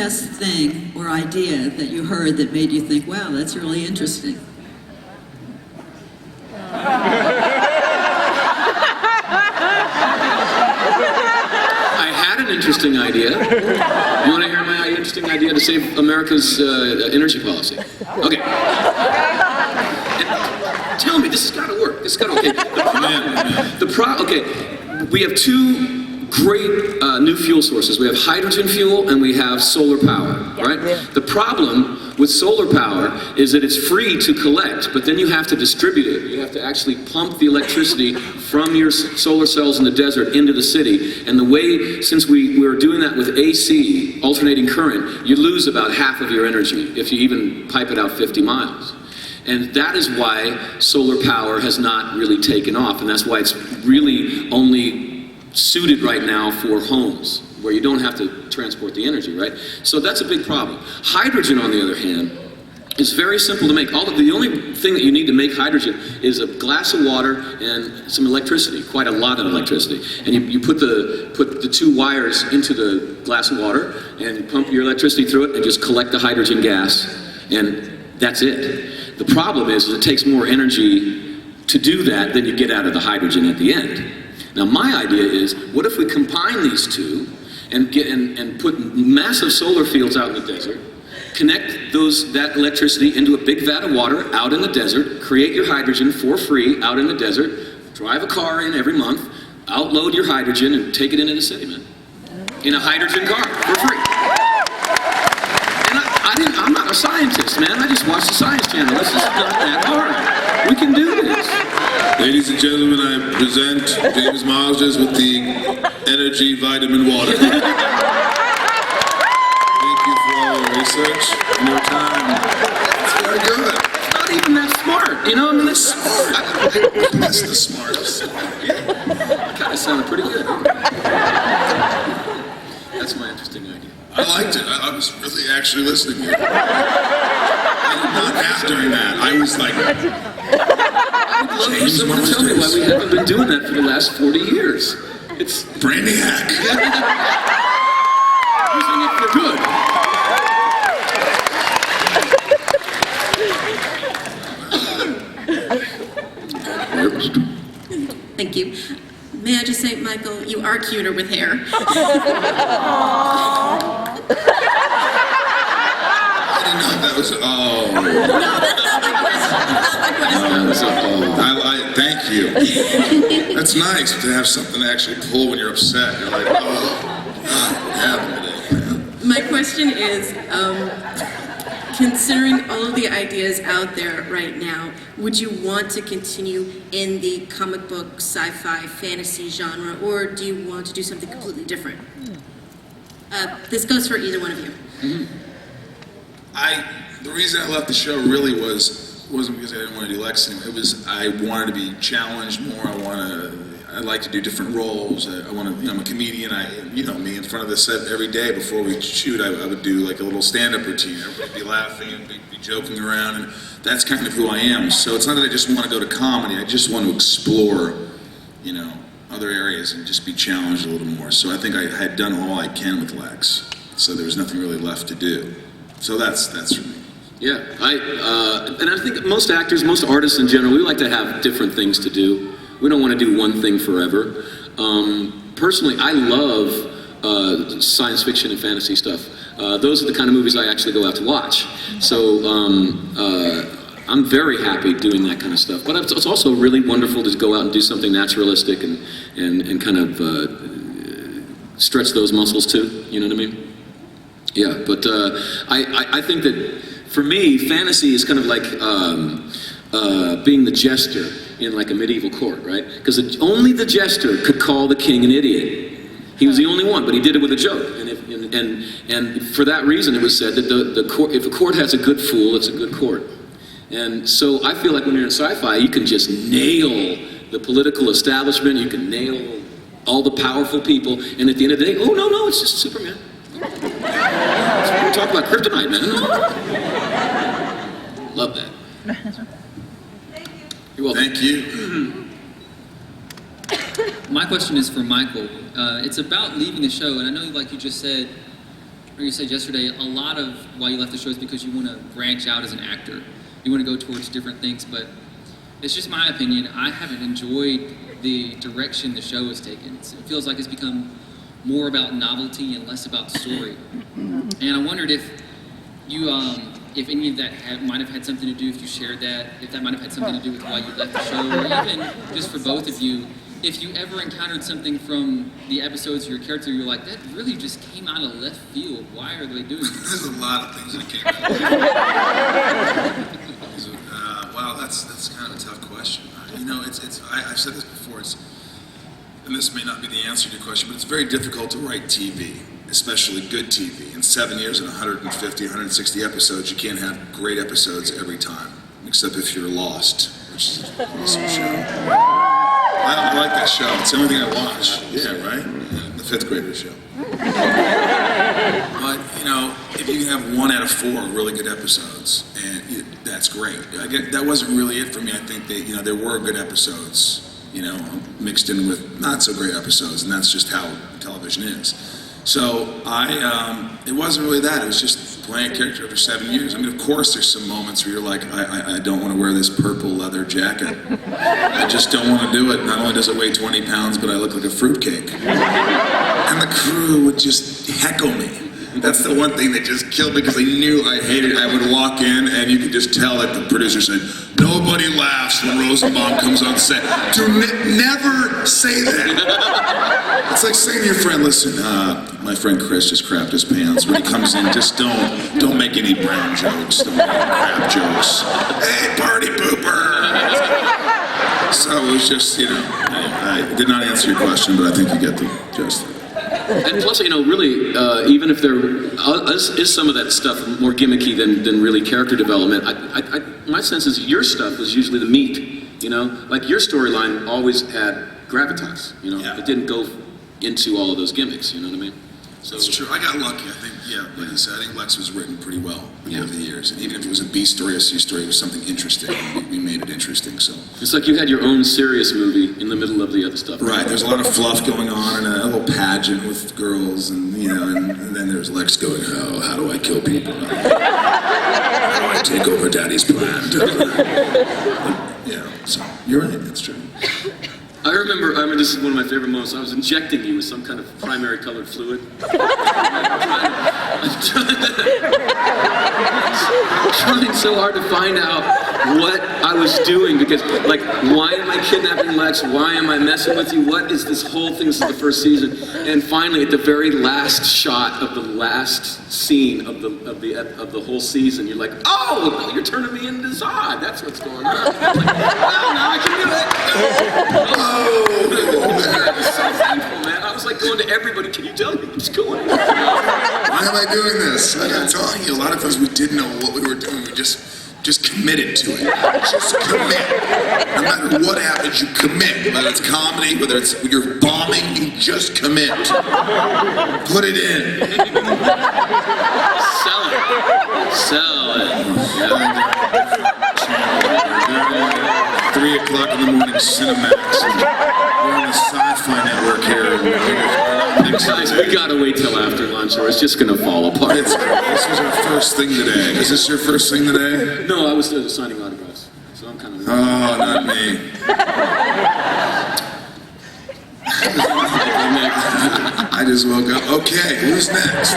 last thing or idea that you heard that made you think, wow, that's really interesting? I had an interesting idea. You want to hear my interesting idea to save America's energy policy? Okay. Tell me, this has got to work. This has got to, okay. We have two great new fuel sources. We have hydrogen fuel and we have solar power, right? The problem with solar power is that it's free to collect, but then you have to distribute it. You have to actually pump the electricity from your solar cells in the desert into the city. And the way, since we're doing that with AC, alternating current, you lose about half of your energy if you even pipe it out 50 miles. And that is why solar power has not really taken off, and that's why it's really only suited right now for homes, where you don't have to transport the energy, right? So that's a big problem. Hydrogen, on the other hand, is very simple to make. The only thing that you need to make hydrogen is a glass of water and some electricity, quite a lot of electricity. And you put the two wires into the glass of water, and you pump your electricity through it, and just collect the hydrogen gas, and that's it. The problem is it takes more energy to do that than you get out of the hydrogen at the end. Now my idea is, what if we combine these two and put massive solar fields out in the desert, connect that electricity into a big vat of water out in the desert, create your hydrogen for free out in the desert, drive a car in every month, outload your hydrogen and take it into the city, man. In a hydrogen car for free. I'm not a scientist, man. I just watch the Science Channel. This is not that hard. We can do this. Ladies and gentlemen, I present James Marsters with the Energy Vitamin Water. Thank you for all your research and your time. It's very good. It's not even that smart, you know? I mean, it's smart. That's the smartest. Yeah. Kind of sounded pretty good. That's my interesting idea. I liked it. I was really actually listening to you. I did not laugh during that. I was like, I would love for someone to tell me why we haven't been doing that for the last 40 years. It's Brainiac. Using it for good. Thank you. May I just say, Michael, you are cuter with hair. I didn't know that was. Oh. No, that's not my question. Thank you. That's nice to have something to actually pull when you're upset. You're like, oh, yeah. My question is, considering all of the ideas out there right now, would you want to continue in the comic book, sci-fi, fantasy genre, or do you want to do something completely different? This goes for either one of you. Mm-hmm. The reason I left the show really wasn't because I didn't want to do Lex anymore. It was I wanted to be challenged more. I like to do different roles. I'm a comedian. Me in front of the set every day before we shoot, I would do like a little stand-up routine. Everybody would be laughing and be joking around, and that's kind of who I am. So it's not that I just want to go to comedy. I just want to explore, other areas and just be challenged a little more. So I think I had done all I can with Lex. So there was nothing really left to do. So that's for me. Yeah, and I think most actors, most artists in general, we like to have different things to do. We don't want to do one thing forever. Personally, I love science fiction and fantasy stuff. Those are the kind of movies I actually go out to watch. So I'm very happy doing that kind of stuff. But it's also really wonderful to go out and do something naturalistic and kind of stretch those muscles too. You know what I mean? Yeah, but I think that for me, fantasy is kind of like being the jester in like a medieval court, right? Because only the jester could call the king an idiot. He was the only one, but he did it with a joke. And for that reason, it was said that the court, if a court has a good fool, it's a good court. And so I feel like when you're in sci-fi, you can just nail the political establishment, you can nail all the powerful people, and at the end of the day, oh, no, it's just Superman. We're talking about kryptonite, man. Love that. You're welcome. Thank you. My question is for Michael. It's about leaving the show, and I know, like you just said, you said yesterday, a lot of why you left the show is because you want to branch out as an actor. You want to go towards different things, but it's just my opinion. I haven't enjoyed the direction the show has taken. It feels like it's become more about novelty and less about story. And I wondered if you, if any of that might have had something to do, if you shared that, if that might have had something to do with why you left the show, or even just for both of you, if you ever encountered something from the episodes of your character, you're like, that really just came out of left field. Why are they doing this? There's a lot of things that came out. Wow, that's kind of a tough question. You know, I've said this before, and this may not be the answer to your question, but it's very difficult to write TV, especially good TV. In 7 years and 150, 160 episodes, you can't have great episodes every time, except if you're Lost, which is an awesome show. I like that show. It's the only thing I watch. Yeah, right? The fifth grader show. But, you know, if you can have 1 out of 4 really good episodes, and that's great. That wasn't really it for me. I think that, you know, there were good episodes, you know, mixed in with not so great episodes, and that's just how television is. So it wasn't really that. It was just playing a character for 7 years. I mean, of course, there's some moments where you're like, I don't want to wear this purple leather jacket. I just don't want to do it. Not only does it weigh 20 pounds, but I look like a fruitcake. And the crew would just heckle me. That's the one thing that just killed me because they knew I hated it. I would walk in and you could just tell that the producer said, nobody laughs when Rosenbaum comes on set. Never say that. It's like saying to your friend, listen, my friend Chris just crapped his pants. When he comes in, just don't make any brown jokes. Don't make any crap jokes. Hey, party pooper. So it was just, you know, I did not answer your question, but I think you get the gist. And plus, you know, really, even if there is some of that stuff more gimmicky than really character development, my sense is your stuff was usually the meat, you know? Like your storyline always had gravitas, you know? Yeah. It didn't go into all of those gimmicks, you know what I mean? So That's true. I got lucky. I think, like you said, I think Lex was written pretty well over the years. And even if it was a B story, a C story, it was something interesting. We made it interesting, so. It's like you had your own serious movie in the middle of the other stuff. Right, there's a lot of fluff going on and a little pageant with girls and, you know, and then there's Lex going, oh, how do I kill people? How do I take over Daddy's plan? Yeah, so you're right, that's true. I remember this is one of my favorite moments. I was injecting you with some kind of primary colored fluid. Trying so hard to find out what I was doing because, like, why am I kidnapping Lex? Why am I messing with you? What is this whole thing? This is the first season, and finally, at the very last shot of the last scene of the whole season, you're like, oh, you're turning me into Zod. That's what's going on. I'm like, well, now I can do it. It was so thankful, man. I was like going to everybody, can you tell me what's going on? Why am I doing this? I'm telling you, a lot of times we didn't know what we were doing. We just committed to it. Just commit. No matter what happens, you commit. Whether it's comedy, whether it's you're bombing, you just commit. Put it in. Sell it. Yeah. 3 o'clock in the morning, Cinemax. We're on the Sci-Fi Network here. Guys, we gotta wait till after lunch or it's just gonna fall apart. This was our first thing today. Is this your first thing today? No, I was signing autographs, so I'm kind of... Oh, not me. I just woke up. Okay, who's next?